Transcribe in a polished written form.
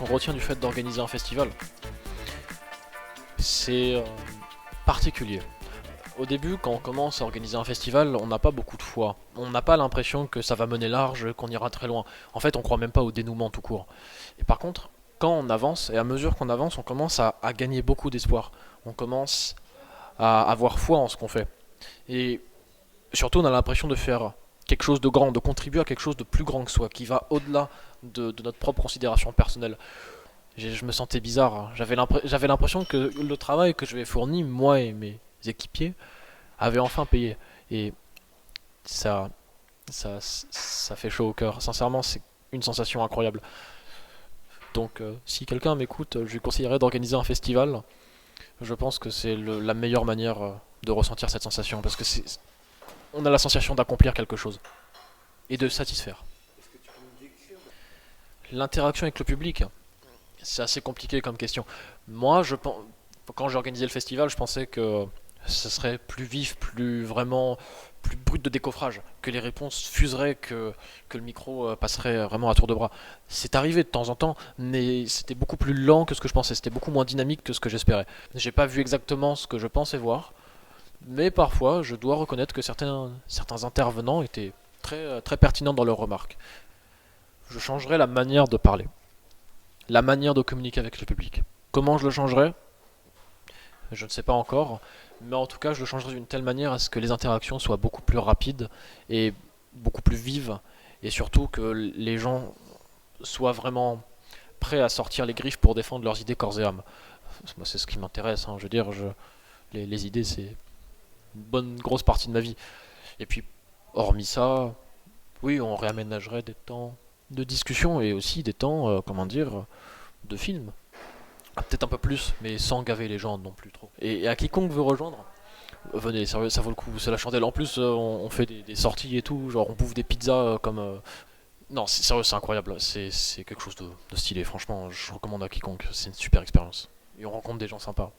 retiens du fait d'organiser un festival, c'est particulier. Au début, quand on commence à organiser un festival, on n'a pas beaucoup de foi. On n'a pas l'impression que ça va mener large, qu'on ira très loin. En fait, on croit même pas au dénouement tout court. Et par contre, quand on avance, et à mesure qu'on avance, on commence à gagner beaucoup d'espoir. On commence à avoir foi en ce qu'on fait. Et surtout, on a l'impression de faire quelque chose de grand, de contribuer à quelque chose de plus grand que soi, qui va au-delà de notre propre considération personnelle. Je me sentais bizarre, hein. J'avais l'impression que le travail que je j'avais fourni, moi et mes équipiers, avait enfin payé. Et ça, ça fait chaud au cœur. Sincèrement, c'est une sensation incroyable. Donc, si quelqu'un m'écoute, je lui conseillerais d'organiser un festival. Je pense que c'est la meilleure manière de ressentir cette sensation, parce que on a la sensation d'accomplir quelque chose et de satisfaire. L'interaction avec le public, c'est assez compliqué comme question. Moi, quand j'ai organisé le festival, je pensais que ce serait plus vif, plus vraiment, plus brut de décoffrage, que les réponses fuseraient, que le micro passerait vraiment à tour de bras. C'est arrivé de temps en temps, mais c'était beaucoup plus lent que ce que je pensais, c'était beaucoup moins dynamique que ce que j'espérais. J'ai pas vu exactement ce que je pensais voir, mais parfois je dois reconnaître que certains intervenants étaient très pertinents dans leurs remarques. Je changerais la manière de parler, la manière de communiquer avec le public. Comment je le changerais? Je ne sais pas encore, mais en tout cas, je le changerai d'une telle manière à ce que les interactions soient beaucoup plus rapides et beaucoup plus vives, et surtout que les gens soient vraiment prêts à sortir les griffes pour défendre leurs idées corps et âme. Moi, c'est ce qui m'intéresse, hein. Je veux dire, les idées, c'est une bonne grosse partie de ma vie. Et puis, hormis ça, oui, on réaménagerait des temps de discussion et aussi des temps, comment dire, de film. Ah, peut-être un peu plus, mais sans gaver les gens non plus trop. Et à quiconque veut rejoindre, venez, sérieux, ça vaut le coup, c'est la chandelle. En plus, on fait des sorties et tout, genre on bouffe des pizzas comme. Non, c'est sérieux, c'est incroyable, c'est quelque chose de stylé, franchement, je recommande à quiconque, c'est une super expérience. Et on rencontre des gens sympas.